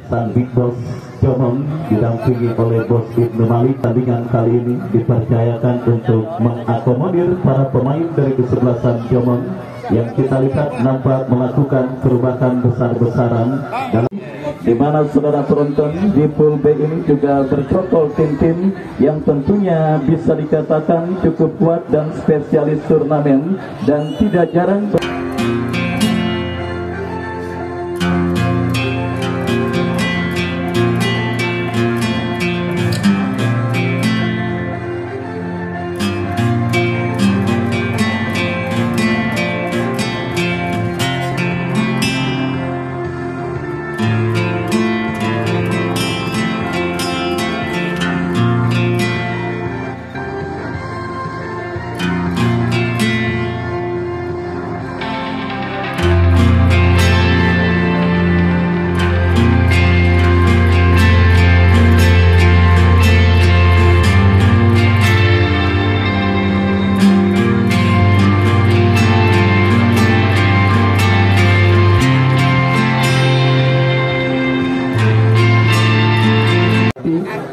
sang Big Boss Jomong didampingi oleh Bos Ibnu Malik. Tandingan kali ini dipercayakan untuk mengakomodir para pemain dari kesebelasan Jomong yang kita lihat nampak melakukan perubahan besar-besaran dalam di mana saudara penonton di pool B ini juga bercokol tim-tim yang tentunya bisa dikatakan cukup kuat dan spesialis turnamen dan tidak jarang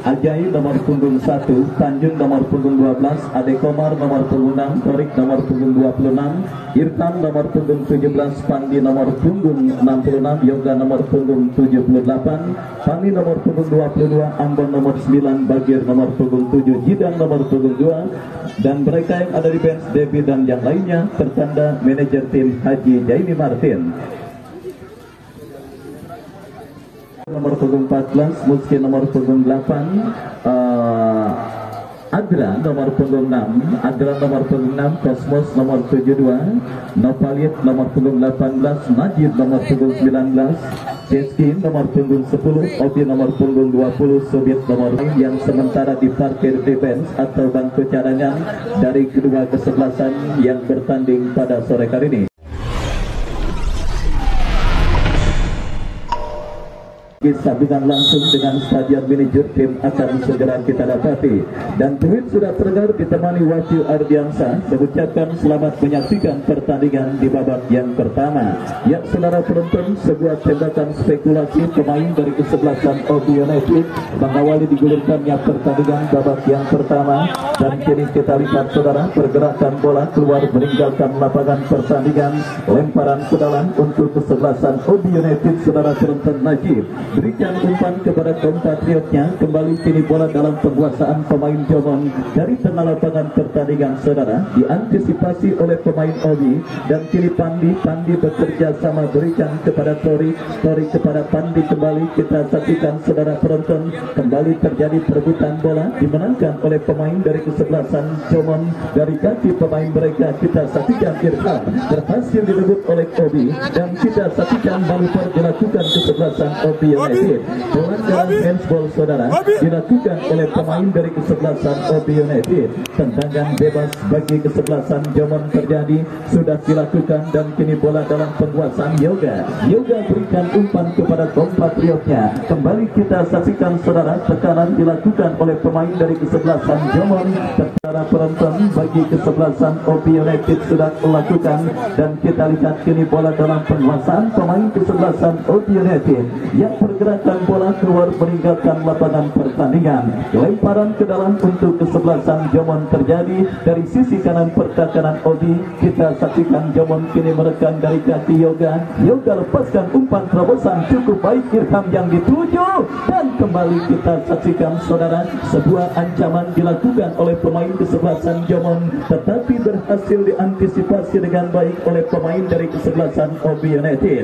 Ajai nomor punggung 1, Tanjung nomor punggung 12, Ade Komar nomor punggung 6, Torik nomor punggung 26, Irfan nomor punggung 17, Pandi nomor punggung 66, Yoga nomor punggung 78, Fani nomor punggung 22, Ambon nomor 9, Bagir nomor punggung 7, Jidang nomor punggung 2, dan mereka yang ada di bench Devi dan yang lainnya tertanda manajer tim Haji Jaini Martin. Nomor punggung 14, Muski nomor punggung 8, Adra nomor punggung 6, Adra nomor punggung 6, Kosmos nomor 72, Novalit nomor punggung 18, Najib nomor punggung 19, Jeski nomor punggung 10, Obi nomor punggung 20, Soviet nomor 5 yang sementara diparkir di bench atau bangku cadangan dari kedua kesebelasan yang bertanding pada sore kali ini. Sambungan langsung dengan stadion manajer tim akan segera kita dapati, dan tweet sudah terdengar ditemani Wahyu Ardiansa mengucapkan selamat menyaksikan pertandingan di babak yang pertama. Ya saudara penonton, sebuah tembakan spekulasi pemain dari kesebelasan Obi United mengawali digulirkannya pertandingan babak yang pertama, dan kini kita lihat saudara pergerakan bola keluar meninggalkan lapangan pertandingan, lemparan ke dalam untuk kesebelasan Obi United. Saudara penonton, Najib berikan umpan kepada kompatriotnya, kembali kini bola dalam penguasaan pemain Jomong dari tengah lapangan pertandingan saudara, diantisipasi oleh pemain Obi, dan kini Pandi bekerja sama berikan kepada Tori kepada Pandi. Kembali kita saksikan saudara penonton, kembali terjadi perebutan bola dimenangkan oleh pemain dari kesebelasan Jomong. Dari kaki pemain mereka kita saksikan Irfan berhasil direbut oleh Obi, dan kita saksikan manuver dilakukan kesebelasan Obi United. Pelanggaran handsball saudara dilakukan oleh pemain dari kesebelasan Obi United. Tendangan bebas bagi kesebelasan Jomong terjadi, sudah dilakukan, dan kini bola dalam penguasaan Yoga berikan umpan kepada kompatriotnya. Kembali kita saksikan saudara, tekanan dilakukan oleh pemain dari kesebelasan Jomong. Saudara penonton, bagi kesebelasan Obi United sudah melakukan, dan kita lihat kini bola dalam penguasaan pemain kesebelasan Obi United yang pergerakan bola keluar meninggalkan lapangan pertandingan. Lemparan ke dalam untuk kesebelasan Jomong terjadi dari sisi kanan pertahanan Obi. Kita saksikan Jomong kini menekan dari kaki Yoga lepaskan umpan terobosan cukup baik Irham yang dituju, dan kembali kita saksikan saudara sebuah ancaman dilakukan oleh pemain kesebelasan Jomong, tetapi berhasil diantisipasi dengan baik oleh pemain dari kesebelasan Obi United,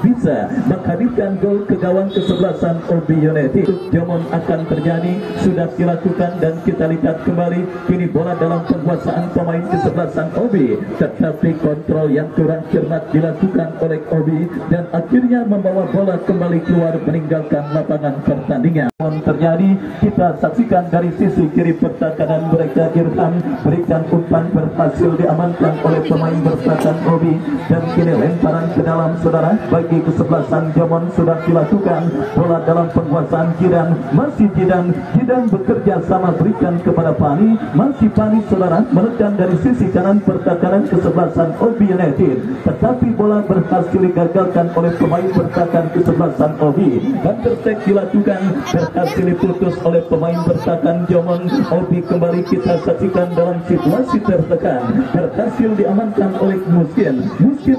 bisa menghadirkan gol ke gawang kesebelasan Obi United. Jomong akan terjadi, sudah dilakukan, dan kita lihat kembali kini bola dalam penguasaan pemain kesebelasan Obi, tetapi kontrol yang kurang cermat dilakukan oleh Obi, dan akhirnya membawa bola kembali keluar meninggalkan lapangan pertandingan. Terjadi, kita saksikan dari sisi kiri pertahanan mereka. Irfan berikan umpan berhasil diamankan oleh pemain bertahan Obi, dan kini lemparan ke dalam saudara bagi kesebelasan Jomong sudah dilakukan. lakukan bola dalam penguasaan Jidan, masih Jidan bekerja sama berikan kepada Pani, masih Pani saudara menekan dari sisi kanan pertahanan kesebelasan Obi United, tetapi bola berhasil digagalkan oleh pemain pertahanan kesebelasan Obi dan tertek dilakukan, berhasil diputus oleh pemain pertahanan Jomon. Obi kembali kita saksikan dalam situasi tertekan, berhasil diamankan oleh Muskin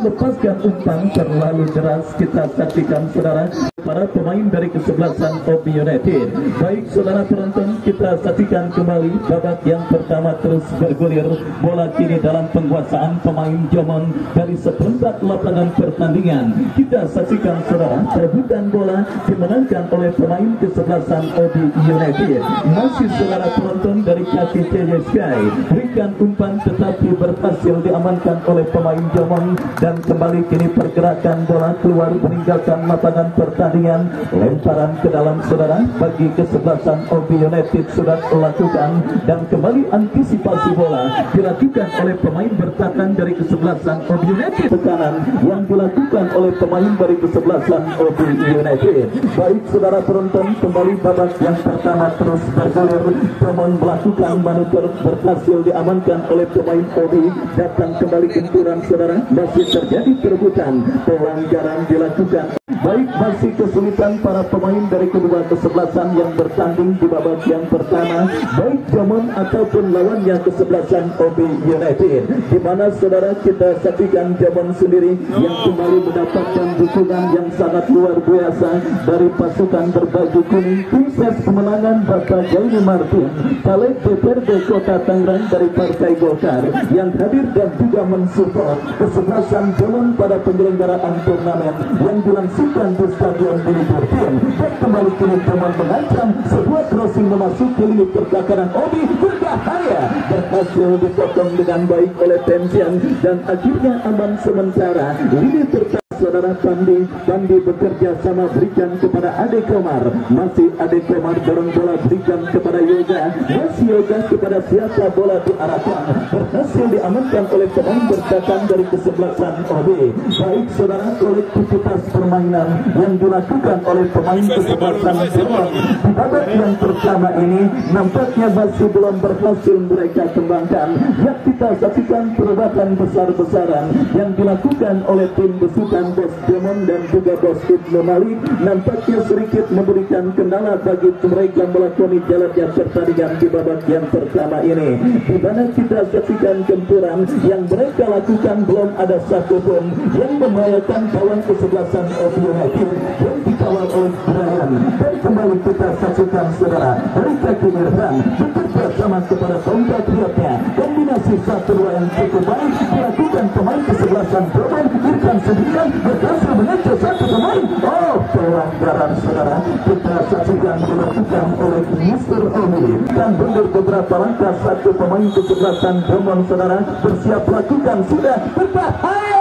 lepaskan umpan terlalu deras. Kita saksikan saudara para pemain dari kesebelasan Obi United. Baik saudara penonton, kita saksikan kembali babak yang pertama terus bergulir. Bola kini dalam penguasaan pemain Jomon dari seperempat lapangan pertandingan. Kita saksikan saudara perebutan bola dimenangkan oleh pemain kesebelasan Obi United. Masih saudara penonton dari kaki CJ Sky berikan umpan tetapi berhasil diamankan oleh pemain Jomon dan kembali kini pergerakan bola keluar meninggalkan lapangan pertandingan. Lemparan ke dalam saudara bagi kesebelasan Obi United sudah dilakukan dan kembali antisipasi bola dilakukan oleh pemain bertahan dari kesebelasan Obi United. Tekanan yang dilakukan oleh pemain dari kesebelasan Obi United. Baik saudara penonton, kembali babak yang pertama terus bergulir. Jomon melakukan manuver berhasil diamankan oleh pemain Obi. Datang kembali benturan saudara, masih terjadi perebutan, pelanggaran dilakukan. Baik, masih kesulitan para pemain dari kedua kesebelasan yang bertanding di babak yang pertama, baik Jomon ataupun lawannya kesebelasan Obi United, di mana saudara kita saksikan Jomon sendiri yang kembali mendapatkan dukungan yang sangat luar biasa dari pasukan berbaju kuning tim ses pemenangan Bapak Jaini Martin, caleg DPRD Kota Tangerang dari Partai Golkar yang hadir dan juga mensupport kesebelasan Jomon pada penyelenggaraan turnamen yang dilangsungkan di Stadion Bini Jurtim. Dan kembali kini Jomon mengancam sebuah crossing memasuki lini pertahanan Obi berbahaya, berhasil dipotong dengan baik oleh Tensian dan akhirnya aman sementara. Lini pertahanan saudara Pandi bekerja sama berikan kepada Ade Komar, masih Ade Komar dorong bola berikan kepada Yoga, masih Yoga kepada siapa bola diarahkan, berhasil diamankan oleh pemain bertahan dari kesebelasan OB. Baik saudara, kolektivitas permainan yang dilakukan oleh pemain kesebelasan Jomon di babak yang pertama ini nampaknya masih belum berhasil mereka kembangkan. Yang kita saksikan perubahan besar-besaran yang dilakukan oleh tim besutan Bos Jomon dan juga Bos Ibnu Malik nampaknya sedikit memberikan kendala bagi mereka melakoni jalannya pertandingan di babak yang pertama ini, di mana kita saksikan gempuran yang mereka lakukan belum ada satupun yang membahayakan kawan kesebelasan Obi United yang dikawal oleh Brian. Dan kembali kita saksikan saudara Rika Kimirhan bekerja sama kepada compatriotnya, kombinasi 1-2 yang cukup baik dilakukan pemain kesebelasan Jomon. Irfan sendirian berhasil mengejar satu pemain. Oh, pelanggaran saudara kita saksikan dilakukan oleh Mr. Omi dan mundur beberapa langkah satu pemain kesebelasan Jomon saudara bersiap lakukan sudah berbahaya.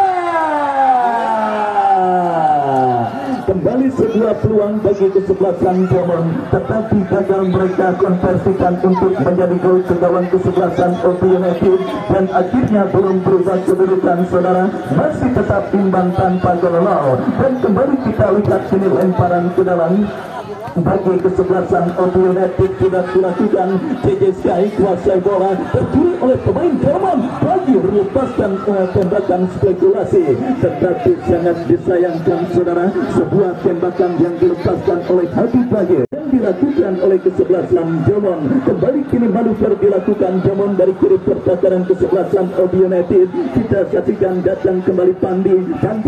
Kembali sebuah peluang bagi kesebelasan Jomon, tetapi gagal mereka konversikan untuk menjadi gol ke gawang kesebelasan Obi United dan akhirnya belum berubah kedudukan saudara, masih tetap imbang tanpa gol. Dan kembali kita lihat ini lemparan ke dalam bagi kesebelasan Obi United sudah dilakukan. CJ Sky kuasai bola tercuri oleh pemain Jomon bagi melepaskan tembakan spekulasi, tetapi sangat disayangkan saudara sebuah tembakan yang dilepaskan oleh Habib Bagir yang dilakukan oleh kesebelasan Jomon. Kembali kini manuver dilakukan Jomon dari kiri pertahanan kesebelasan Obi United. Kita saksikan datang kembali Pandi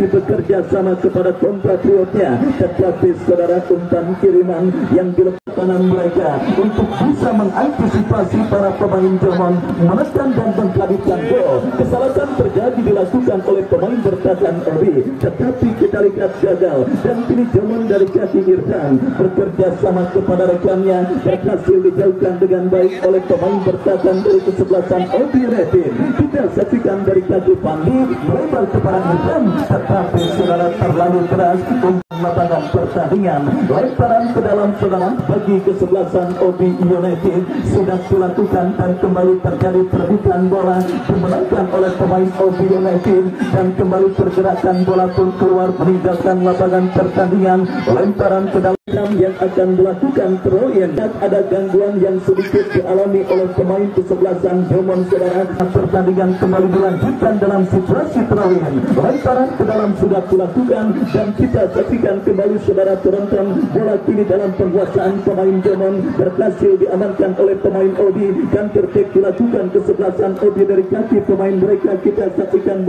bekerja sama kepada compatriotnya, tetapi saudara umpan kiriman yang dilakukan mereka untuk bisa mengantisipasi para pemain Jomon menekan dan menghabiskan gol. Kesalahan terjadi dilakukan oleh pemain bertahan Obi, tetapi kita lihat gagal dan kini Jomon dari kaki Irfan bekerja sama kepada kepada rekannya, berhasil dijauhkan dengan baik oleh pemain bertahan dari kesebelasan OB United. Kita saksikan dari kaki Pandi melebar kepada depan, tetapi saudara terlalu keras untuk lapangan pertandingan. Lemparan ke dalam saudara bagi kesebelasan OB United sudah dilakukan dan kembali terjadi perebutan bola dimenangkan oleh pemain OB United dan kembali pergerakan bola pun keluar meninggalkan lapangan pertandingan. Lemparan ke dalam yang akan dilakukan Troyen dan ada gangguan yang sedikit dialami oleh pemain kesebelasan Jomon saudara. Pertandingan kembali dilanjutkan dalam situasi Troyen. Lemparan ke dalam sudah dilakukan dan kita saksikan kembali saudara penonton, bola kini dalam penguasaan pemain Jomon berhasil diamankan oleh pemain OB dan tertek dilakukan kesebelasan OB dari kaki pemain mereka. Kita saksikan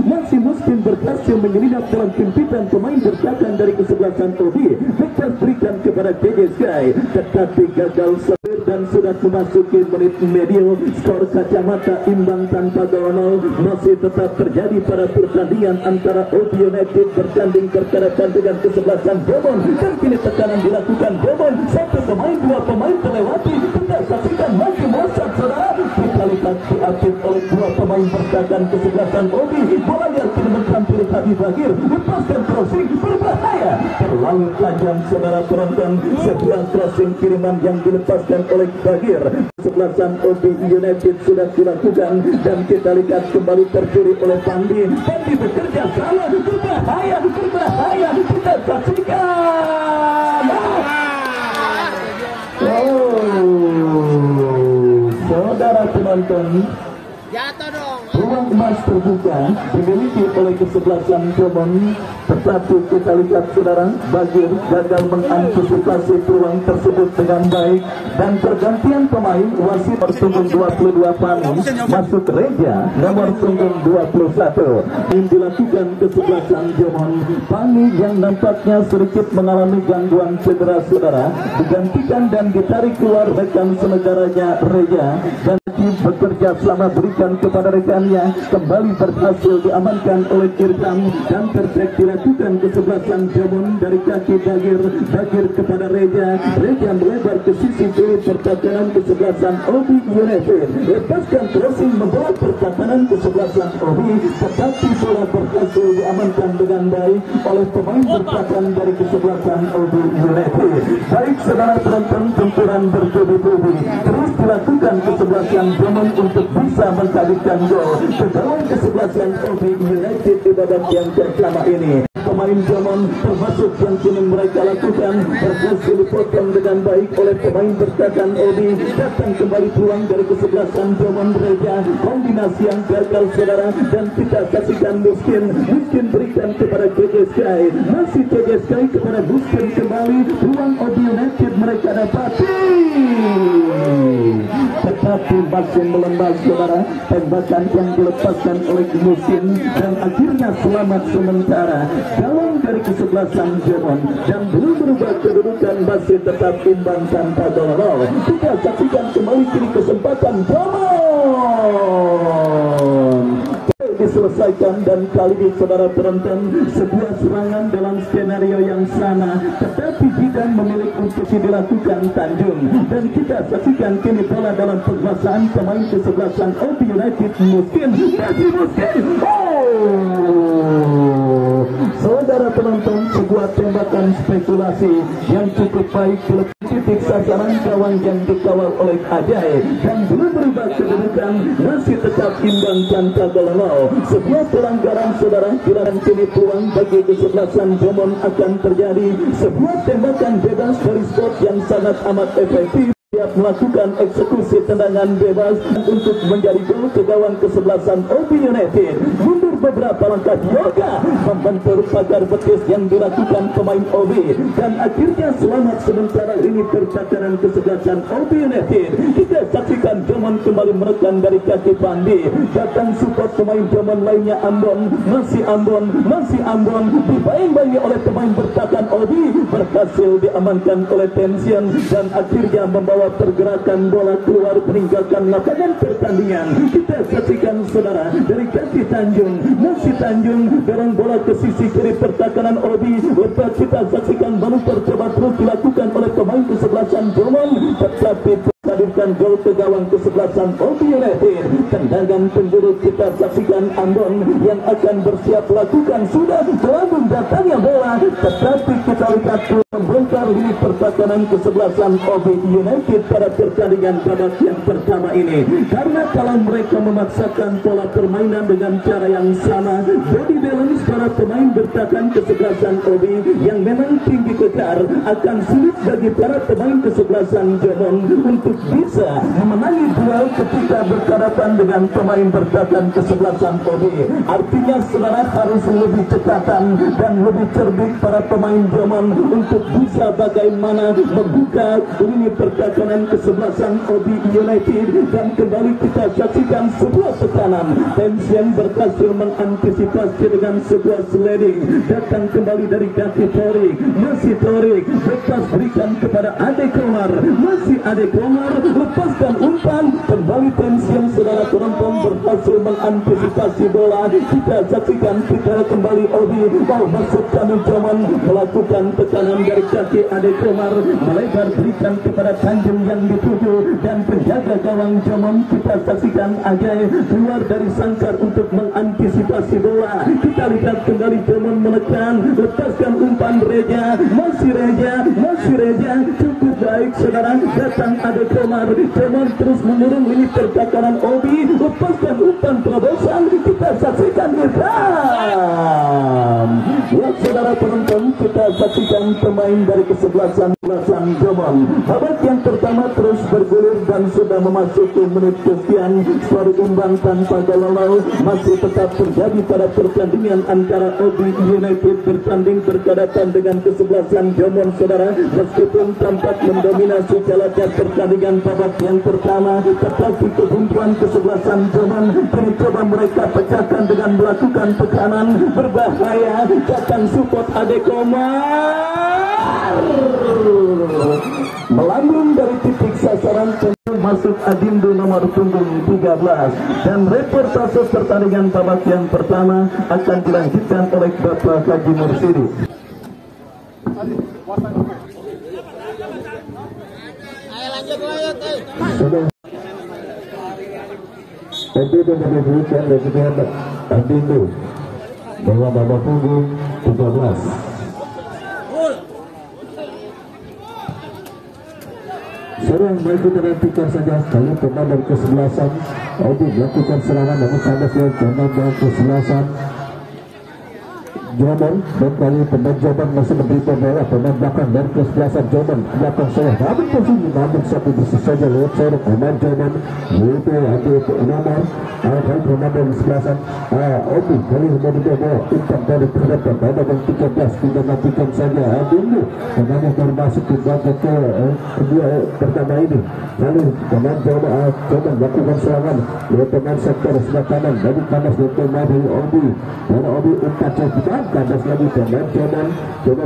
masih Muskin berhasil menyelinap dalam pimpinan pemain bertahan dari kesebelasan OB. Mereka berikan kepada JJ Sky tetapi gagal setir dan sudah memasuki menit medio. Skor kacamata imbang tanpa gol. Masih tetap terjadi pada pertandingan antara OB United bertanding berhadapan dengan kesebelasan Jomon dan kini tekanan dilakukan Jomon. Satu pemain, dua pemain terlewati. Kita saksikan masih Mosat saudara. Kita lihat diapit oleh dua pemain bertahan kesebelasan OB. Bola yang kini menghampiri Habib Bagir, lepaskan crossing berbahaya, terlalu tajam saudara penonton. Sebuah crossing kiriman yang dilepaskan oleh Bagir. Kesebelasan OB United sudah dilakukan dan kita lihat kembali tercuri oleh Pandi bekerja salah, berbahaya, kita saksikan. Saudara penonton, jatuh dong. ruang emas terbuka dimiliki oleh kesebelasan Jomon, tetapi kita lihat saudara Bagir gagal mengantisipasi peluang tersebut dengan baik dan pergantian pemain. Wasit nomor punggung 22 Pani masuk Reja nomor punggung 21. Yang dilakukan kesebelasan Jomon, Pani yang nampaknya sedikit mengalami gangguan cedera saudara digantikan dan ditarik keluar rekan senegaranya Reja dan bekerja selama berikan kepada rekannya, kembali berhasil diamankan oleh Kirkam dan tercek dilakukan kesebelasan Jomon dari kaki Bagir kepada Reja melebar ke sisi kiri pertahanan kesebelasan OB United. Lepaskan crossing membawa pertahanan kesebelasan OB, tetapi bola berhasil diamankan dengan baik oleh pemain bertahan dari kesebelasan OB United. Baik saudara penonton, tempuran bertubi-tubi terus dilakukan kesebelasan Jomon untuk bisa mencatatkan gol ke dalam kesebelasan OB United di babak yang pertama ini. Pemain Jomon termasuk yang kini mereka lakukan berhasil dipotong dengan baik oleh pemain bertahan OB. Datang kembali peluang dari kesebelasan Jomon Reja, kombinasi yang gagal saudara dan kita saksikan Muskin berikan kepada JJ Sky, masih JJ Sky kepada Muskin kembali. Peluang OB United mereka dapati, tetapi masih melembab saudara. Tembakan yang dilepaskan oleh Muskin dan akhirnya selamat sementara gawang dari kesebelasan Jomon dan belum berubah kedudukan, masih tetap imbang tanpa gol. Kita saksikan kembali kini kesempatan Jomon diselesaikan dan kali ini saudara penonton sebuah serangan dalam skenario yang sama, tetapi tidak memilih untuk dilakukan Tanjung dan kita saksikan kini bola dalam penguasaan pemain kesebelasan OB United. Muskin. Saudara penonton, sebuah tembakan spekulasi yang cukup baik dilepas titik sasaran gawang yang dikawal oleh Ajay dan belum berubah kedudukan, masih tetap imbang tanpa gol. Sebuah pelanggaran saudara, dilarang kini peluang bagi kesebelasan Jomon akan terjadi. Sebuah tembakan bebas dari spot yang sangat amat efektif, siap melakukan eksekusi tendangan bebas untuk menjadi gol ke gawang kesebelasan OB United. Mundur beberapa langkah Yoga membentur pagar betis yang dilakukan pemain OB dan akhirnya selamat sementara ini pertahanan kesebelasan OB United. Kita saksikan Jomon kembali menekan dari kaki Pandi, datang support pemain Jomon lainnya Ambon, masih Ambon dibayang-bayangi oleh pemain bertahan OB, berhasil diamankan oleh Tension dan akhirnya membawa pergerakan bola keluar meninggalkan lapangan pertandingan. Kita saksikan saudara dari kaki Tanjung masih Tanjung dorong bola ke sisi kiri pertahanan Obi. Lepas kita saksikan manuver coba terus dilakukan oleh pemain kesebelasan Jomon, tetapi hadirkan gol ke gawang kesebelasan Obi United. Tendangan penjuru kita saksikan Ambon yang akan bersiap lakukan sudah belum datangnya bola, tetapi kita lihat membongkar lini pertahanan kesebelasan Obi United pada pertandingan babak yang pertama ini. Karena kalau mereka memaksakan pola permainan dengan cara yang sama, body balance para pemain bertahan kesebelasan Obi yang memang tinggi kekar, akan sulit bagi para pemain kesebelasan Jomon untuk bisa memenangi duel ketika berhadapan dengan pemain bertahan kesebelasan Obi. Artinya saudara harus lebih cekatan dan lebih cerdik para pemain Jomon untuk bisa bagaimana membuka lini pertahanan kesebelasan Obi United. Dan kembali kita saksikan sebuah tekanan. Tension berhasil mengantisipasi dengan sebuah sliding. Datang kembali dari kaki Torik, masih Torik, lepas berikan kepada Ade Komar, masih Ade Komar, lepaskan umpan. Kembali Tension saudara penonton berhasil mengantisipasi bola. Kita saksikan kita kembali Obi mau masuk kami Jomon melakukan tekanan dari kaki Ade Komar, melebar berikan kepada Tanjung yang dituju, dan penjaga gawang Jomon kita saksikan Ajay keluar dari sangkar untuk mengantisipasi bola. Kita lihat kembali Jomon menekan, lepaskan umpan Reja, masih Reja, cukup baik saudara. Datang Ade Komar, Jomon terus menurun ini pertahanan Obi, lepaskan umpan terobosan. Kita saksikan ya saudara penonton, kita saksikan pemain dari kesebelasan Jomon. Babak yang pertama terus bergulir dan sudah memasuki menit kesekian. Skor imbang tanpa gol. Masih tetap terjadi pada pertandingan antara Obi United bertanding berhadapan dengan kesebelasan Jomon saudara. Meskipun tampak mendominasi jalannya pertandingan babak yang pertama, tetapi kebuntuan kesebelasan Jomon mencoba mereka pecahkan dengan melakukan tekanan berbahaya. Datang support Ade Komar, melambung dari titik sasaran masuk Adindo nomor punggung 13. Dan reportase pertandingan babak yang pertama akan dilanjutkan oleh Bapak Haji Mursidi. Ayo lanjut. Sudah Adindo memberikan dari Adindo bahwa babak punggung 13. Serang baik kita nantikan saja kali pemain kesebelasan Obi melakukan serangan namun kandasnya pemain dari kesebelasan Jomon. Dan kali pemain Jomon masih memberikan bola pemain belakang dari kesebelasan Jomon belakang saya namun posisi namun satu bisa saja lewat saya pemain Jomon yaitu ada nomor kali pemain dari kesebelasan Obi kali memberikan bola umpan dari terdepan pada yang 13. Kita nantikan saja dulu pemain yang termasuk di babak kedua pertama ini. Lalu pemain Jomon melakukan serangan lewat pemain sektor sebelah kanan dari kanas dari pemain dari Obi, dan Obi umpan cepat kandas lagi pemain Jomon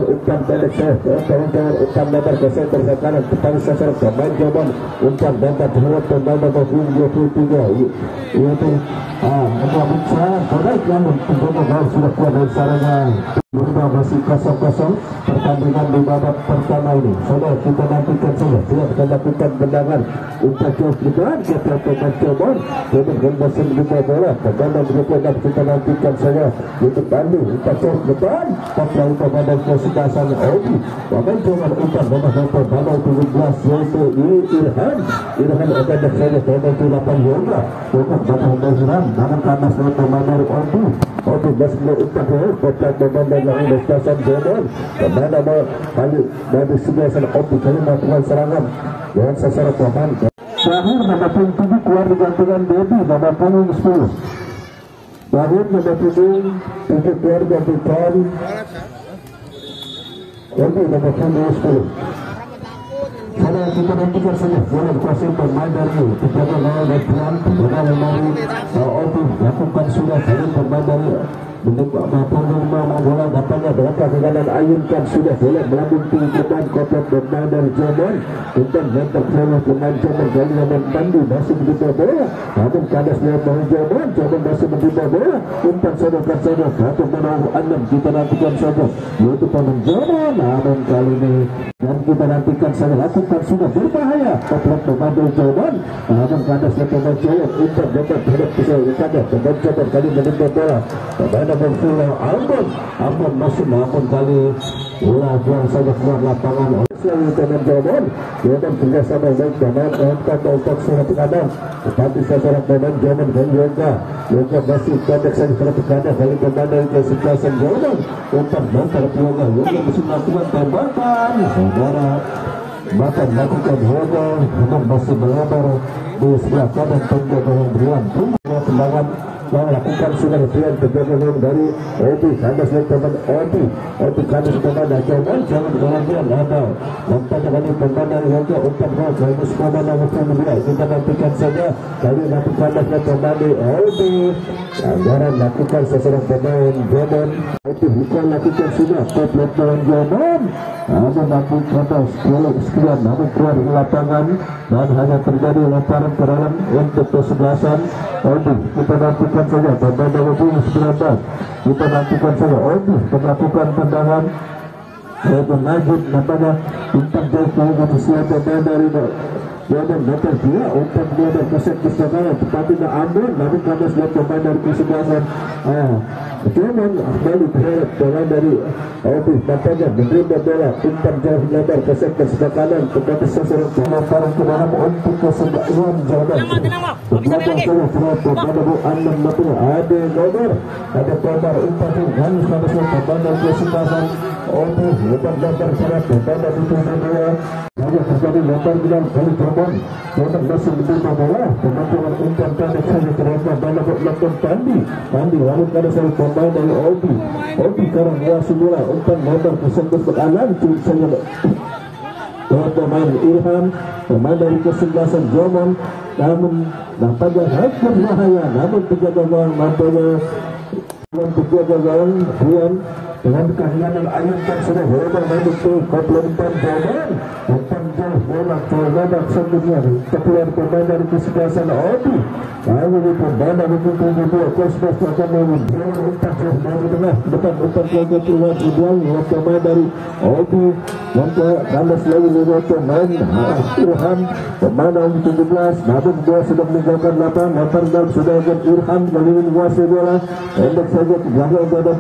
umpan pendek umpan lebar ke sektor sebelah kanan tetapi sasar pemain Jomon umpan lebar terhadap pemain nomor 23 yaitu membuat serangan terbaik namun Jomon sudah keluar dari serangan. Masih 0-0 pertandingan di babak pertama ini. Saudara kita nantikan saja kita lakukan tendangan umpan jauh depan kita pemain Jomon masih membuka bola tendangan berikutnya kita nantikan saja untuk Pandu umpan jauh depan tapi pemain kesebelasan Obi pemain Jomon umpan nomor 17 yaitu Irhan akan saja pemain 8 yoga untuk batang Irhan namun karena pemain dari Obi masih umpan pemain yang kesebelasan Jomon pemain nomor kali dari kesebelasan Obi kali melakukan serangan dengan sasaran pemain terakhir nomor 7 keluar digantikan Debbie nomor punggung 10. Terakhir nomor 7 keluar digantikan Debbie nomor punggung 10. Saudara kita nantikan saja bola kuasa pemain dari penjaga gawang dan pelan bola dari Obi lakukan sudah dari pemain dari bola datangnya berapa ke kanan ayunkan sudah bola melambung tinggi pemain kotak pemain dari Jerman tentang mental pemain Jerman kali yang Pandu masih begitu bola namun kandas dari Jerman masih begitu bola umpan saudara satu menang 6 kita nantikan saja yaitu pemain Jerman namun kali ini dan kita nantikan saja lakukan sudah berbahaya kotak pemain dari Jerman namun kandas dari pemain Jerman umpan dapat terhadap pemain Jerman kali menembak bola pemain Bola Ambon masih namun kali bola buang saja keluar lapangan selalu teman Jerman kerjasama baik dengan umpan surat kanan tetapi sasaran pemain Jerman dan Yoga masih pendek saja ke kanan kali pemain dari kesebelasan Jerman umpan bantar Yoga masih melakukan tembakan saudara bahkan lakukan Yoga masih melebar di sebelah kanan penjaga yang berian tendangan yang lakukan sudah pilihan penjagaan dari Obi kandas dari teman Obi kandas pemain dari Jerman jangan berlangsung ada nampaknya kali pemain dari Yoga umpan bola bagus pemain nomor 9 kita nantikan saja kali lakukan dari pemain dari Obi anggaran lakukan seseorang pemain Jerman Obi bukan lakukan sudah pemain Jerman namun lakukan sekian namun keluar di lapangan dan hanya terjadi lemparan ke dalam untuk kesebelasan Obi kita nantikan saja pemain nomor 19 kita nantikan saja Obi melakukan tendangan Najib nampaknya umpan jauh ke siapa pemain dari Jordan dapat dia umpan dia dan keset kesegaran tetapi tak ambil namun kandas lihat pemain dari kesebelasan Jerman kembali terhadap pemain dari Obi nampaknya menerima bola umpan jauh lebar keset kesebelah kanan tetapi sasaran lemparan ke dalam untuk kesebelasan Jordan belakang saja terhadap pemain dari ada nomor umpan yang harus kandas lihat pemain dari kesebelasan Obi umpan lebar terhadap pemain dari kesebelasan hanya terjadi lebar bilang kali Jerman masih menerima bola pemain umpan pendek saja terhadap bola melakukan Pandi lalu kada saya pemain dari Obi karena menguasai bola umpan lebar kesempatan beralan cukup saja pemain Irham pemain dari kesebelasan Jerman namun nampaknya hampir bahaya namun penjaga gawang nampaknya penjaga gawang Rian dengan kehilangan ayunkan sudah bola masuk ke komplemen Jerman umpan jauh bola lebar sebelumnya keluar pemain dari kesebelasan Obi lalu di pemain dari kedua Kosmos akan membuat umpan jauh dari tengah depan umpan ke keluar dibuang pemain dari Obi dan kandas lagi lewat pemain Irham pemain nomor 17 namun dia sudah meninggalkan lapangan lempar dalam sudah akan Irham kali ini menguasai bola pendek saja ke belakang ada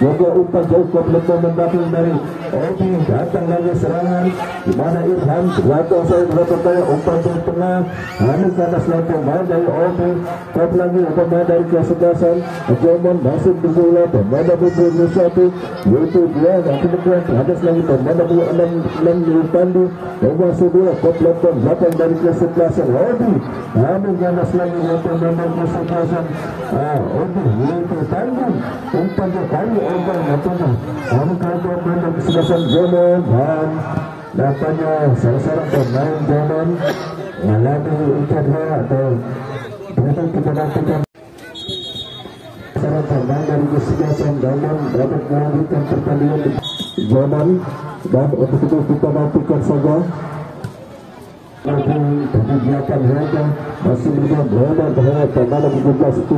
Yoga umpan jauh komplemen mendapatkan dari Obi datang lagi serangan di mana Irham belakang saya berapa umpan ke tengah namun kandas lagi pemain dari Obi top lagi pemain dari kesebelasan Jerman masuk di bola pemain dari 21 yaitu dia dan kemudian kandas lagi pemain dari 6 Pandi menguasai bola komplemen belakang dari kesebelasan Obi namun kandas lagi pemain dari kesebelasan Obi yaitu tanggung umpan ke kali umpan nampaknya namun kalau pemain dari kesebelasan Jerman dan nampaknya salah-salah pemain Jerman mengalami cedera atau ternyata kita nantikan salah pemain dari kesebelasan Jerman dapat melanjutkan pertandingan Jerman dan untuk itu kita nantikan saja dari belakang Yoga masih bermain bola terhadap pemain 17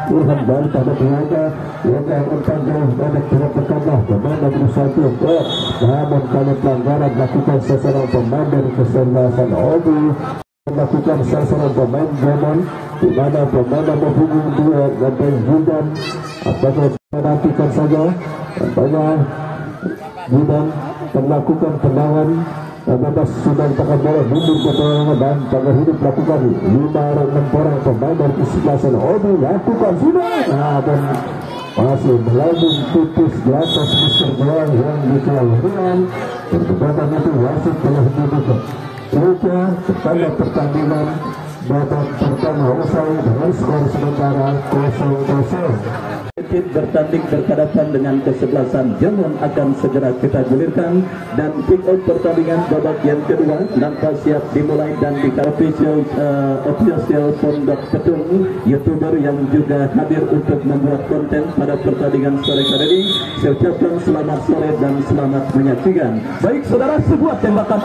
Irham balik pada Yoga umpan jauh banyak tidak terkambah pemain nomor 1 namun kalau pelanggaran lakukan sasaran pemain dari kesebelasan Obi melakukan sasaran pemain Jerman di mana pemain nomor 2 dan Judan apakah nantikan saja banyak Judan melakukan tendangan bebas sudah ditekan bola mundur ke tengah dan pada hidup lakukan 5 orang pemain dari kesebelasan Obi lakukan sudah dan masih melambung tipis di atas Mr. Bola yang dikeluarkan perdebatan itu wasit telah dibuka juga kepada pertandingan babak pertama usai dengan skor sementara 0-0. United bertanding berhadapan dengan kesebelasan Jomon akan segera kita gulirkan, dan kick off pertandingan babak yang kedua nampak siap dimulai dan di official Pondok Petung YouTuber yang juga hadir untuk membuat konten pada pertandingan sore kali ini. Saya ucapkan selamat sore dan selamat menyaksikan. Baik saudara, sebuah tembakan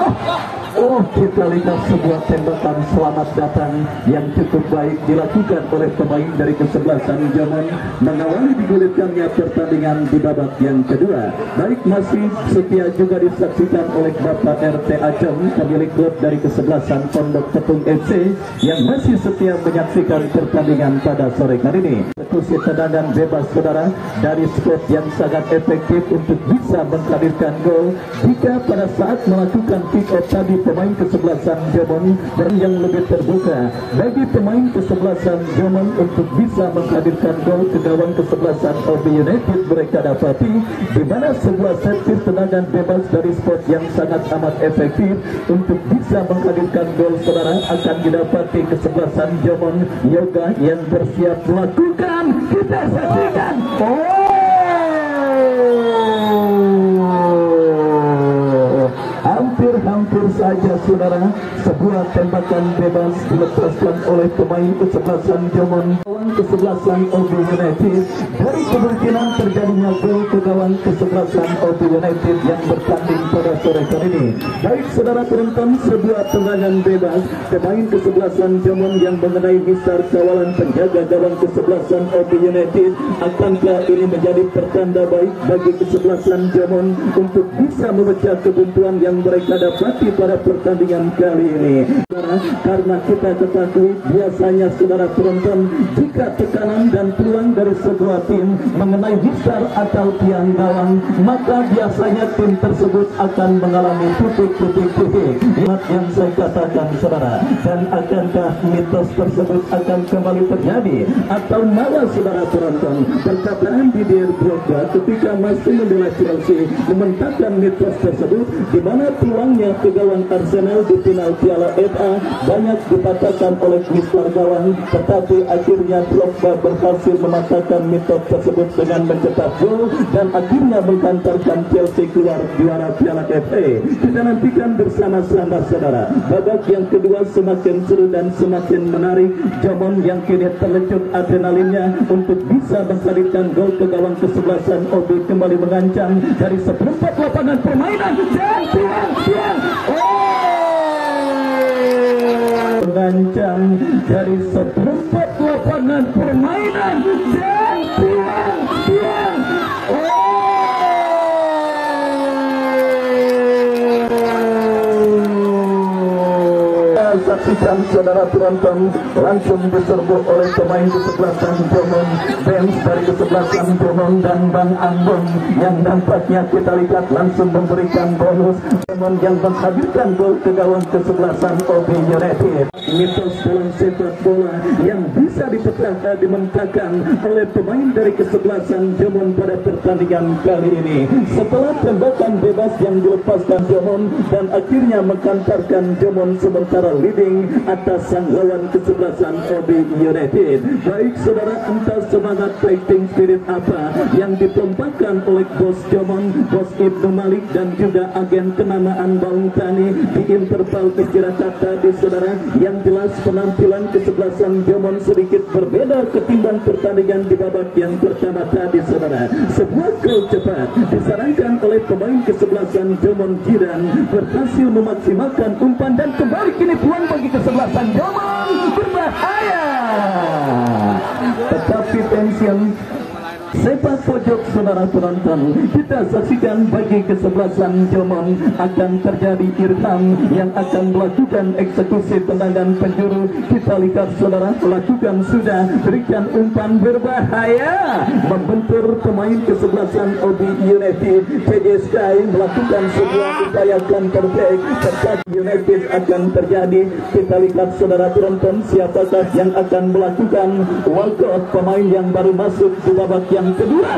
kita lihat sebuah tembakan selamat datang yang cukup baik dilakukan oleh pemain dari kesebelasan Jomon mengawali digulirkannya pertandingan di babak yang kedua. Baik, masih setia juga disaksikan oleh Bapak RT Acem, pemilik klub dari kesebelasan Pondok Petung FC yang masih setia menyaksikan pertandingan pada sore kali ini. Eksekusi tendangan bebas saudara dari spot yang sangat efektif untuk bisa menghadirkan gol jika pada saat melakukan kick off tadi pemain kesebelasan Jomon yang lebih terbuka bagi pemain kesebelasan Jomon untuk bisa menghadirkan gol ke gawang kesebelasan OB United mereka dapati, di mana sebuah set piece tendangan bebas dari spot yang sangat amat efektif untuk bisa menghadirkan gol saudara akan didapati kesebelasan Jomon Yoga yang bersiap melakukan. Kita saksikan. Hampir saja saudara sebuah tembakan bebas dilepaskan oleh pemain kesebelasan Jomon kesebelasan OB United dari kemungkinan terjadinya gol ke gawang kesebelasan OB United yang bertanding pada sore kali ini. Baik saudara penonton, sebuah tendangan bebas pemain kesebelasan Jomon yang mengenai misar kawalan penjaga gawang kesebelasan OB United. Akankah ini menjadi pertanda baik bagi kesebelasan Jomon untuk bisa memecah kebuntuan yang mereka dapati pada pertandingan kali ini? Karena kita ketahui biasanya saudara penonton, jika tekanan dan peluang dari sebuah tim mengenai misar atau tiang gawang, maka biasanya tim tersebut akan mengalami titik-titik yang saya katakan saudara. Dan akankah mitos tersebut akan kembali terjadi atau malah saudara penonton, perkataan Didier Drogba ketika masih membela Chelsea mementahkan mitos tersebut, di mana peluangnya ke gawang Arsenal di final Piala FA banyak dipatahkan oleh misar gawang, tetapi akhirnya Drogba berhasil mematahkan mitos tersebut dengan mencetak gol dan akhirnya menghantarkan Chelsea keluar juara Piala FA. Kita nantikan bersama-sama saudara. Babak yang kedua semakin seru dan semakin menarik. Jomon yang kini terlecut adrenalinnya untuk bisa menghadirkan gol ke gawang kesebelasan OB kembali mengancam dari seperempat lapangan permainan dan mengancam dari seperempat lapangan permainan dan saksikan saudara penonton langsung diserbu oleh pemain kesebelasan Jomon, bench dari kesebelasan Jomon dan Bang Ambon yang nampaknya kita lihat langsung memberikan bonus. Jomon yang menghadirkan gol ke gawang kesebelasan OB United. Mitos dalam sepak bola yang bisa dimentahkan oleh pemain dari kesebelasan Jomon pada pertandingan kali ini. Setelah tembakan bebas yang dilepaskan Jomon dan akhirnya menghantarkan Jomon sementara leading atas sang lawan kesebelasan OB United. Baik saudara, entah semangat fighting spirit apa yang ditumpahkan oleh bos Jomon, bos Ibnu Malik dan juga agen kenamaan Bang Tani di interval istirahat tadi saudara. Yang jelas penampilan kesebelasan Jomon sedikit berbeda ketimbang pertandingan di babak yang pertama tadi saudara. Sebuah gol cepat disarankan oleh pemain kesebelasan Jomon Jiran berhasil memaksimalkan umpan dan kembali kini peluang bagi kesebelasan Jomon berbahaya. Tetapi tension sepak pojok saudara penonton, kita saksikan bagi kesebelasan Jomon akan terjadi Irham yang akan melakukan eksekusi tendangan penjuru. Kita lihat saudara, lakukan sudah, berikan umpan berbahaya membentur pemain kesebelasan OB United. CJ Sky melakukan sebuah upaya counter attack, tetapi United akan terjadi. Kita lihat saudara penonton, siapakah yang akan melakukan walkout pemain yang baru masuk di babak yang kedua.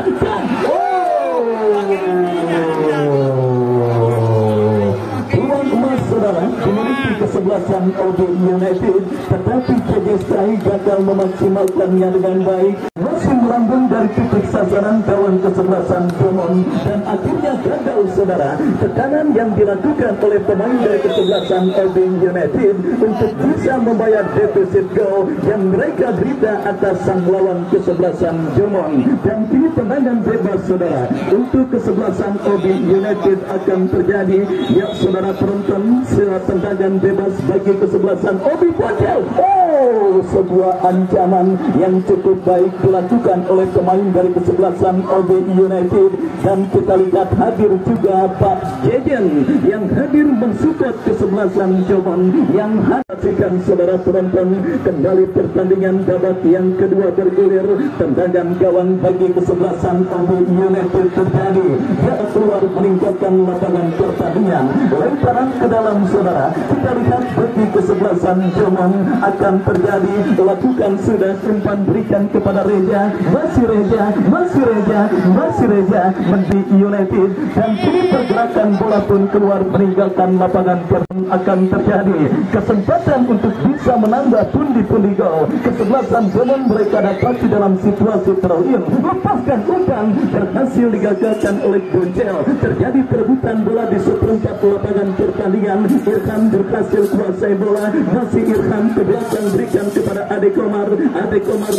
Peluang emas saudara dimiliki kesebelasan OB United, tetapi CJ Sky gagal memaksimalkannya dengan baik. Masih melambung dari titik sasaran kawan kesebelasan Jomon dan akhirnya gagal saudara. Tekanan yang dilakukan oleh pemain dari kesebelasan OB United untuk bisa membayar defisit gol yang mereka derita atas sang lawan kesebelasan Jomon. Dan kini tendangan bebas saudara untuk kesebelasan OB United akan terjadi. Ya saudara penonton, tendangan bebas bagi kesebelasan OB Pocel. Sebuah ancaman yang cukup baik dilakukan oleh pemain dari kesebelasan OB United, dan kita lihat hadir juga Pak Jejen yang hadir mensupport kesebelasan Jomon yang hadirkan saudara penonton. Kembali pertandingan babak yang kedua bergulir, tendangan gawang bagi kesebelasan OB United terjadi. Dia keluar meningkatkan lapangan pertandingan, lemparan ke dalam saudara. Kita lihat bagi kesebelasan Jomon akan terjadi, lakukan sudah umpan berikan kepada Reja, masih Reja Menteri United, dan kini pergerakan bola pun keluar meninggalkan lapangan. Akan terjadi kesempatan untuk bisa menambah pundi-pundi gol. Kesebelasan Jomon mereka dapat di dalam situasi terakhir, lepaskan umpan berhasil digagalkan oleh Boncel. Terjadi perebutan bola di seperempat lapangan pertandingan. Irfan berhasil kuasai bola, masih Irfan ke belakang berikan kepada Ade Komar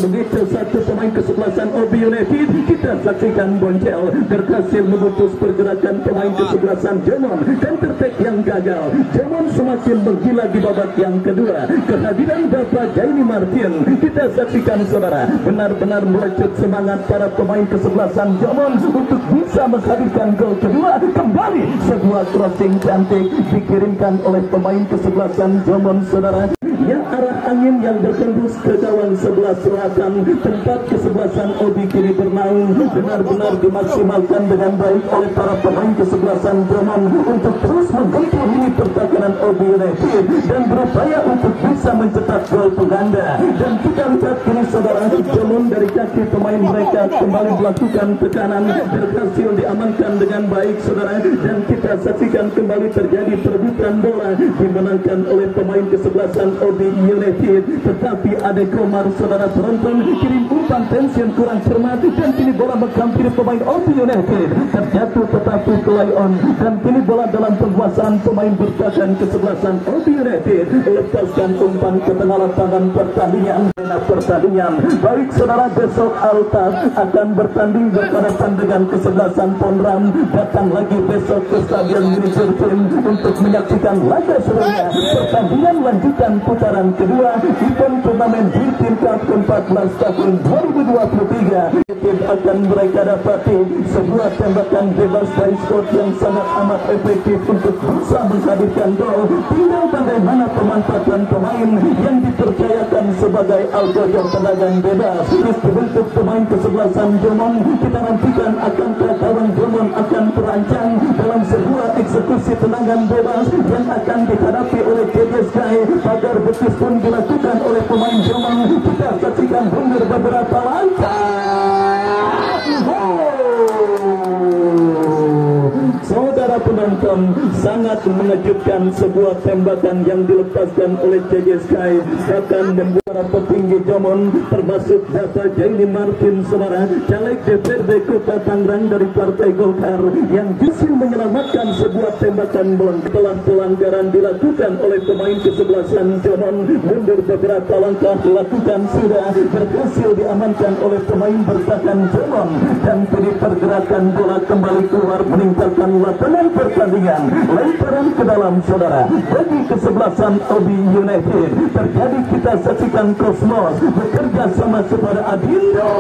begitu satu pemain kesebelasan OB United. Kita saksikan Boncel berhasil memutus pergerakan pemain kesebelasan Jomon. Counter attack yang gagal. Jomon semakin menggila di babak yang kedua. Kehadiran Bapak Jaini Martin kita saksikan saudara, benar-benar melecut semangat para pemain kesebelasan Jomon untuk bisa menghadirkan gol kedua. Kembali sebuah crossing cantik dikirimkan oleh pemain kesebelasan Jomon saudara. Yang arah angin yang bertembus ke gawang sebelah selatan tempat kesebelasan OB kini bernaung, benar-benar dimaksimalkan dengan baik oleh para pemain kesebelasan Jomon untuk terus menggempur ini pertahanan OB United dan berupaya untuk bisa mencetak gol pengganda. Dan kita lihat kini saudara, Jomon dari kaki pemain mereka kembali melakukan tekanan, berhasil diamankan dengan baik saudara, dan kita saksikan kembali terjadi perebutan bola dimenangkan oleh pemain kesebelasan OB United. Tetapi Ade Komar saudara penonton kirim umpan tension kurang cermat, dan kini bola menghampiri pemain OB United, terjatuh tetapi play on, dan kini bola dalam penguasaan pemain bertahan kesebelasan OB United. Lepaskan umpan ke tengah lapangan pertandingan. Baik saudara, besok Alta akan bertanding berhadapan dengan kesebelasan Ponram. Datang lagi besok ke Stadion Manager Team untuk menyaksikan laga serunya pertandingan lanjutan putaran kedua event turnamen Dream Cup ke-14 tahun 2023. Tim akan mereka dapati sebuah tembakan bebas dari skot yang sangat amat efektif untuk bisa menghadirkan gol. Tinggal bagaimana pemanfaatan pemain yang dipercayakan sebagai algoritma tendangan bebas. Terus dibentuk pemain kesebelasan Jomon. Kita nantikan akankah kawan Jomon akan terancam dalam sebuah eksekusi tendangan bebas yang akan dihadapi oleh JJ Sky. Pagar betis pun dilakukan oleh pemain Jomon. Kita saksikan mundur beberapa langkah. Saudara penonton, sangat mengejutkan sebuah tembakan yang dilepaskan oleh JJ Sky akan membuat petinggi Jomon termasuk Bapak Jaini Martin saudara, caleg DPRD Kota Tangerang dari Partai Golkar, yang justru menyelamatkan sebuah tembakan bola. Setelah pelanggaran dilakukan oleh pemain kesebelasan Jomon, mundur beberapa langkah dilakukan sudah berhasil diamankan oleh pemain bertahan Jomon, dan kini pergerakan bola kembali keluar meninggalkan lapangan pertandingan. Lemparan ke dalam saudara bagi kesebelasan OB United. Terjadi, kita saksikan Cosmos bekerja sama kepada Adindo.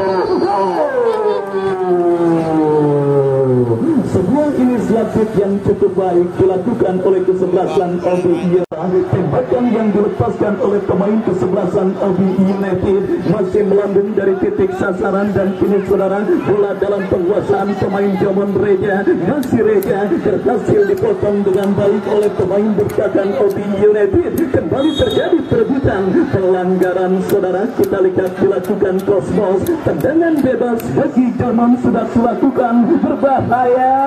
Sebuah inisiatif yang cukup baik dilakukan oleh kesebelasan OB United. Tembakan yang dilepaskan oleh pemain kesebelasan OB United masih melambung dari titik sasaran, dan kini saudara bola dalam penguasaan pemain Jomon Reja. Masih Reja berhasil dipotong dengan baik oleh pemain bertahan OB United. Kembali terjadi perebutan, pelanggaran saudara. Kita lihat dilakukan Cosmos. Tendangan bebas bagi Jomon sudah dilakukan, berbahaya.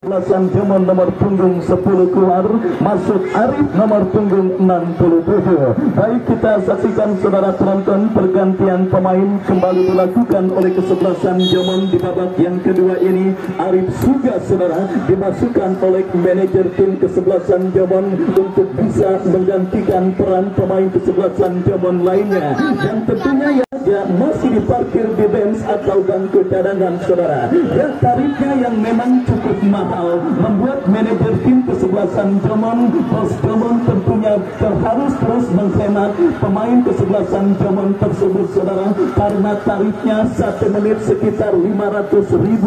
Belasan Jomon nomor punggung 10 keluar, masuk Arif nomor punggung 67. Baik, kita saksikan saudara penonton, pergantian pemain kembali dilakukan oleh kesebelasan Jomon di babak yang kedua ini. Arif Suga saudara dimasukkan oleh manajer tim kesebelasan Jomon untuk bisa menggantikan peran pemain kesebelasan Jomon lainnya, dan tentunya ya masih diparkir di bench atau bangku cadangan saudara. Ya, tarifnya yang memang cukup mahal membuat manajer tim kesebelasan Jomon, Bos Jomon tentunya harus terus menghemat pemain kesebelasan Jomon tersebut saudara, karena tarifnya 1 menit sekitar Rp500.000.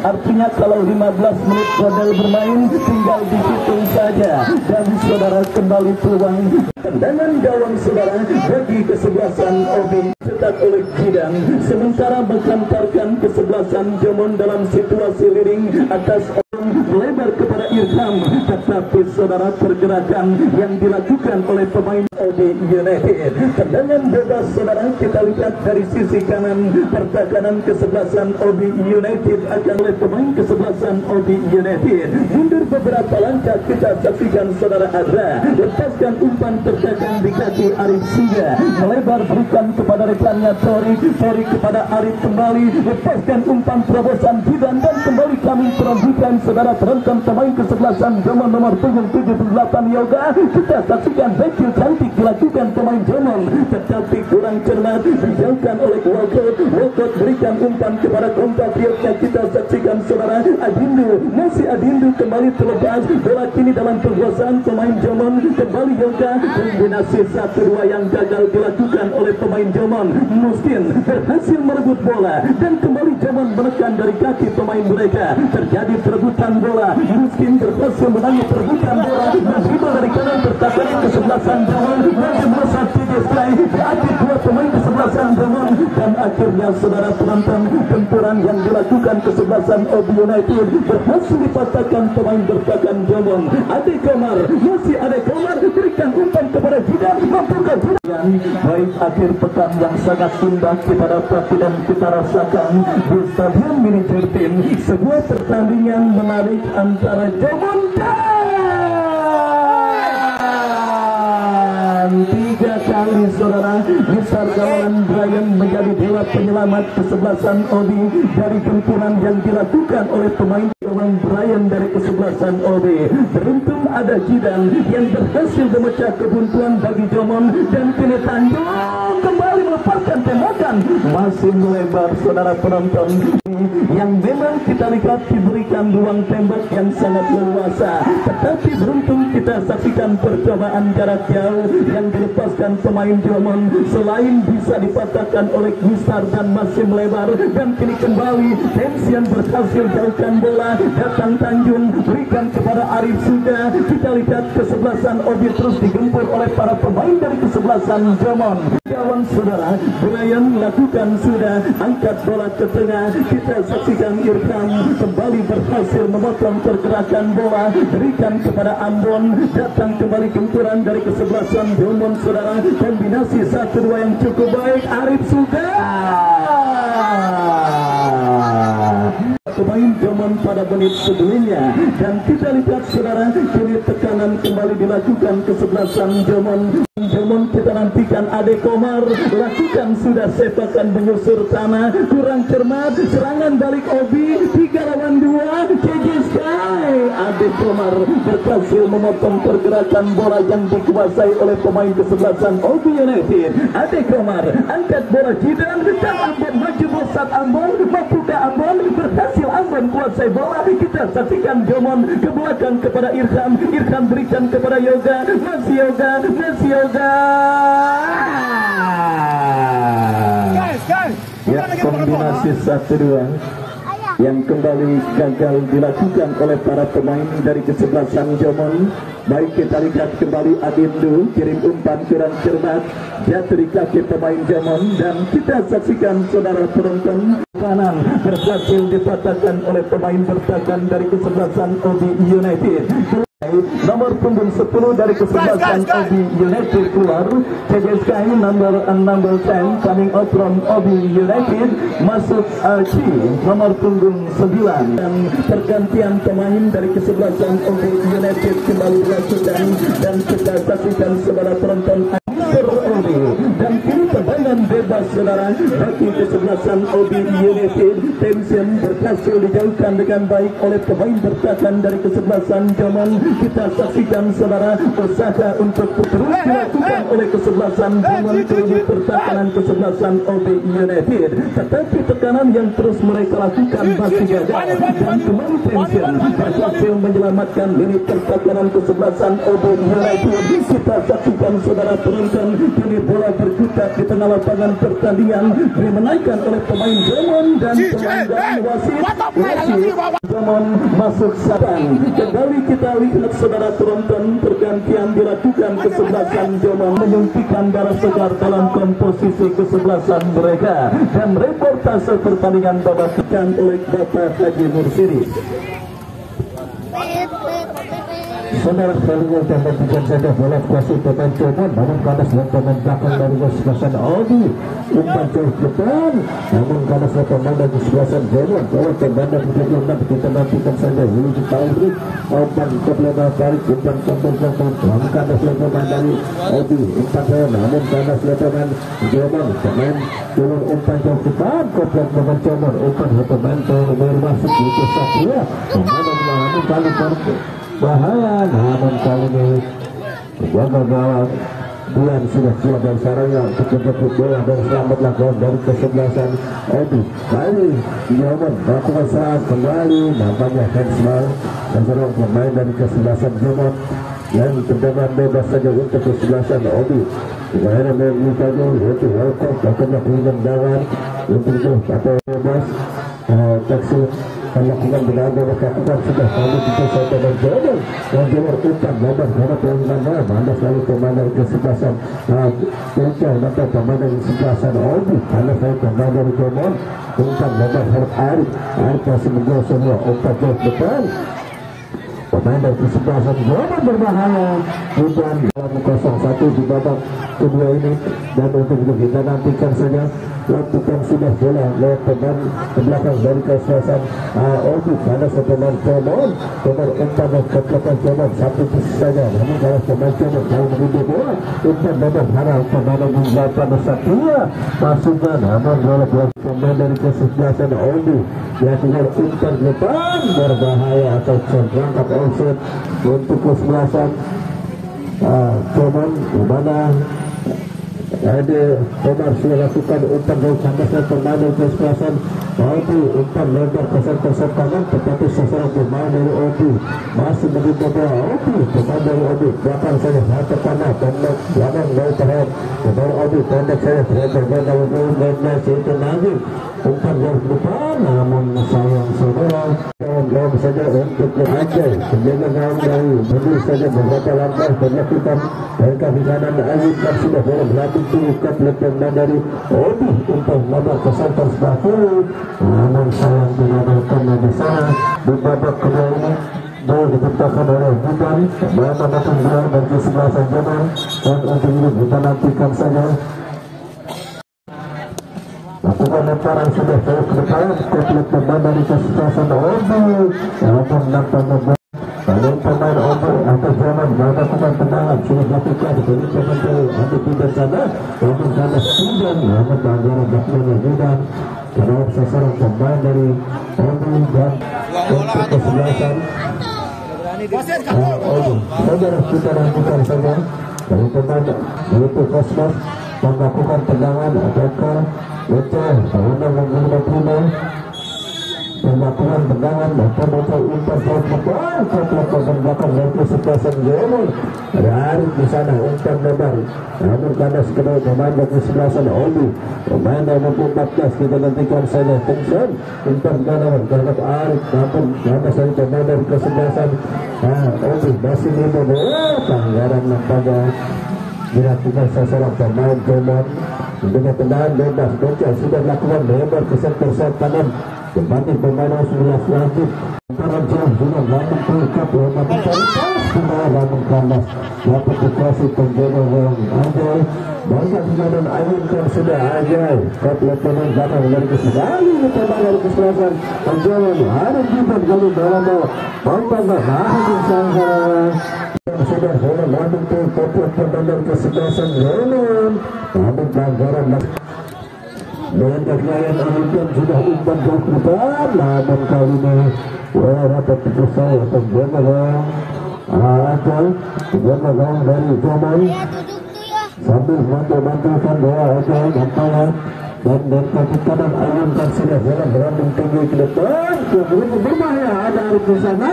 Artinya kalau 15 menit modal bermain tinggal dihitung saja. Dan saudara kembali peluang tendangan gawang saudara bagi kesebelasan Obi cetak oleh Jidang, sementara menghantarkan kesebelasan Jomon dalam situasi leading atas lebar kepada Irham, tetapi saudara pergerakan yang dilakukan oleh pemain OB United. Tendangan bebas saudara kita lihat dari sisi kanan pertahanan kesebelasan OB United akan oleh pemain kesebelasan OB United. Mundur beberapa langkah kita saksikan saudara Adra lepaskan umpan terdagang di kaki Arif Suga, melebar berikan kepada rekannya Tori kepada Arif kembali, lepaskan umpan terobosan Jidan, dan kembali kami perhatikan saudara penonton pemain kesebelasan Jomon nomor punggung 78 Yoga. Kita saksikan bacil cantik dilakukan pemain Jomon, tetapi kurang cermat dijauhkan oleh Walcott berikan umpan kepada kompatriotnya. Kita saksikan saudara Adindu, masih Adindu kembali terlepas, bola kini dalam kekuasaan pemain Jomon. Kembali Yoga, kombinasi 1-2 yang gagal dilakukan oleh pemain Jomon. Muskin berhasil merebut bola dan kembali Jomon menekan dari kaki pemain mereka. Terjadi perebutan bola, Muskin berhasil menangis perebutan bola dan dribble dari kanan tertahan kesebelasan Jomon, nanti melesat tiga strike di akhir dua pemain kesebelasan Jomon, dan akhirnya saudara penonton benturan yang dilakukan kesebelasan OB United berhasil dipatahkan pemain bertahan Jomon. Ade Komar, masih Ade Komar berikan umpan kepada Jidan, mampukah Jidan? Baik, akhir pekan yang sangat indah kita dapati dan kita rasakan di Stadion Mini Jirtin, sebuah pertandingan menarik antara Jomon dan 3 kali saudara Mister Gawalan Brian menjadi dewa penyelamat kesebelasan Obi dari benturan yang dilakukan oleh pemain Gawalan Brian dari kesebelasan Obi. Beruntung ada Jidan yang berhasil memecah kebuntuan bagi Jomon, dan kini Tanjung kembali melepaskan tembakan masih melebar saudara penonton, yang memang kita lihat diberikan ruang tembak yang sangat leluasa, tetapi beruntung kita saksikan percobaan jarak jauh yang dilepaskan pemain Jomon, selain bisa dipatahkan oleh Gusar dan masih melebar, dan kini kembali Tensian berhasil jauhkan bola, datang Tanjung berikan kepada Arif Suga. Kita lihat kesebelasan Obi terus digempur oleh para pemain dari kesebelasan Jomon. Kawan saudara Brian lakukan sudah angkat bola ke tengah, kita saksikan Irfan kembali berhasil memotong pergerakan bola, berikan kepada Ambon, datang kembali gempuran dari kesebelasan Jomon saudara, kombinasi 1-2 yang cukup baik. Arif Suga pemain Jomon pada menit sebelumnya, dan kita lihat saudara kini tekanan kembali dilakukan kesebelasan Jomon. Jomon kita nantikan Ade Komar lakukan sudah sepakan menyusur tanah, kurang cermat, serangan balik Obi 3 lawan 2 KJ Sky. Ade Komar berhasil memotong pergerakan bola yang dikuasai oleh pemain kesebelasan Obi United. Ade Komar angkat bola Jidan dan Ambon maju saat Ambon, mampukah Ambon? Berhasil Ambon kuasai bola. Kita saksikan Jomon ke belakang kepada Irham berikan kepada Yoga, masih Yoga. Ya, kombinasi 1-2 yang kembali gagal dilakukan oleh para pemain dari kesebelasan Jomon. Baik, kita lihat kembali Adindu kirim umpan kurang cermat, jatuh di kaki pemain Jomon, dan kita saksikan saudara penonton kanan berhasil dipatahkan oleh pemain bertahan dari kesebelasan OB United. Nomor punggung 10 dari kesebelasan Obi United keluar. CGSK number 10 coming out from Obi United masuk Archie nomor punggung 9. Dan pergantian pemain dari kesebelasan Obi United kembali dilakukan dan kita saksikan saudara penonton dan kini tendangan bebas saudara bagi kesebelasan Obi United. Tension berhasil dijauhkan dengan baik oleh pemain bertahan dari kesebelasan Jerman. Kita saksikan saudara usaha untuk terus dilakukan oleh kesebelasan Jerman terhadap pertahanan kesebelasan Obi United, tetapi tekanan yang terus mereka lakukan masih gagal dan kembali tension berhasil menyelamatkan lini pertahanan kesebelasan Obi United. Kita saksikan saudara penonton kini bola berkutat di tengah lapangan pertandingan dimenangkan oleh pemain Jerman dan pemain dari wasit Jerman masuk saran. Kembali kita lihat saudara penonton pergantian dilakukan kesebelasan Jerman menyuntikkan darah segar dalam komposisi kesebelasan mereka dan reportase pertandingan dibawakan oleh Bapak Haji Mursiri. Saudara sekalian yang menentukan saja bola kuasa pemain Jerman, namun karena pemain belakang dari kesebelasan Obi umpan jauh depan, namun karena pemain dari kesebelasan Jerman bola terbandak di dalam kita nantikan saja ini kita beri umpan ke belakang tarik umpan kontrol namun karena pemain dari Obi umpan jauh, namun karena pemain Jerman pemain turun umpan jauh depan komplek pemain Jerman umpan pemain bermasuk itu Satria namun kali bahaya, namun kali ini jaga gawang Dian sudah siap dan sarangnya untuk menjemput bola dan selamatlah gol dari kesebelasan Obi. Kali Jerman melakukan serangan kembali, nampaknya handsball dan seorang pemain dari kesebelasan Jerman yang tendangan bebas saja untuk kesebelasan Obi. Kemarin saja yaitu Welcome akan tendangan untuk itu atau bebas taksi melakukan benar-benar melakukan sudah kali kita sampai dan Jerman dan Jerman umpan lebar karena pelanggaran mana selalu pemain dari kesebelasan Jerman nanti pemain dari kesebelasan Obi karena saya pemain dari Jerman umpan lebar harap Arif masih menjual semua umpan jauh depan pemain dari kesebelasan Jerman berbahaya umpan dalam 0-1 di babak kedua ini dan untuk itu kita nantikan saja lakukan sudah bola lewat pemain ke belakang dari kesebelasan Obi karena pemain Jerman pemain umpan dan ke belakang Jerman satu posisi saja, namun kalau pemain Jerman kalau menunggu bola umpan lebar harap pemain Jerman Satria masukkan namun bola pemain dari kesebelasan Obi dia tinggal umpan depan berbahaya atau terangkap offside untuk kesebelasan Jerman di mana ada Omar sudah lakukan umpan dari kandasnya pemain dari kesebelasan Obi umpan lebar kesan kanan tetapi sasaran pemain dari Obi masih menunggu bola Obi pemain dari Obi belakang saja satu kanan pendek belakang dari terhadap pemain Obi pendek saja terhadap dari itu lagi umpan dari depan namun sayang saudara gawang saja untuk Aceh penjaga gawang dari mundur saja beberapa langkah berlakukan dari kaki kanan Ayub sudah bola berlatih tinggi ke pemain dari Obi umpan lebar kesan tersebut namun sayang tidak ada di sana di babak kedua ini bola diciptakan oleh Budan berapa datang bola dari kesebelasan Jerman dan untuk ini kita nantikan saja lakukan lemparan sudah jauh ke depan komplek pemain dari kesebelasan Obi namun nampaknya namun pemain Obi atau Jerman melakukan tendangan sudah dilakukan dari pemain dari Adi Budan sana namun karena Budan namun pelanggaran bakmanya Budan karena sasaran pemain dari Obi dan untuk kesebelasan Obi saudara kita lakukan saja dari pemain yaitu Kosmos melakukan tendangan ataukah betul undang menggunakan prima melakukan tendangan atau betul umpan jauh depan ke belakang dari kesebelasan Jerman ada Arif di sana umpan lebar namun karena sekedar pemain dari kesebelasan Obi pemain nomor 14 kita nantikan saja tension umpan kanan terhadap Arif namun karena saya pemain dari kesebelasan Obi masih di pelanggaran nampaknya dilakukan sasaran pemain Jerman dengan tendangan bebas Gocel sudah dilakukan lebar kesan kanan kembali pemain 19 lanjut Jauh juga Lampung Perikap Lampung Perikap sudah Lampung Kandas dapat dikasih penjaga yang ada banyak dan ayunkan sudah aja kap leponan belakang dari kesekali ditambah dari keselasan penjaga ada juga kali dalam pompa bahan yang sangat sudah bola Lampung Perikap dari kesebelasan Ronon namun pelanggaran dengan kekayaan ayunkan sudah umpan jauh ke depan namun kali ini dapat dikesal penjaga gawang Acel penjaga gawang dari Joman sambil bantu-bantukan doa Acel nampaknya dan kaki kanan ayunkan sudah bola berambung tinggi ke depan begitu berbahaya ada Arif di sana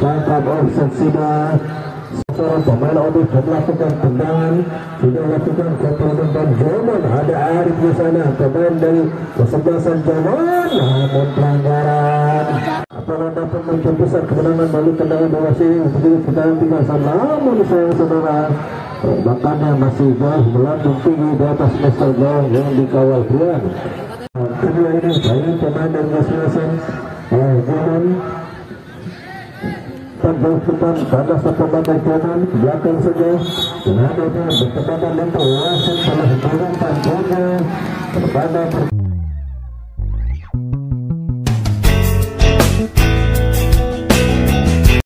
tangkap offset sudah seorang pemain Odif melakukan tendangan sudah lakukan kontrol dan Joman ada Arif di sana pemain dari kesebelasan Joman namun pelanggaran apakah dapat mencetuskan kemenangan melalui tendangan bawah sini begitu kita tinggalkan namun sayang saudara bahkannya masih jauh melambung tinggi di atas mesel gawang yang dikawal Brian kedua ini bayi pemain dari kesebelasan Joman jauh depan pada sepembadan kanan belakang saja dan ada bertepatan lempar wasit telah menurunkan bola kepada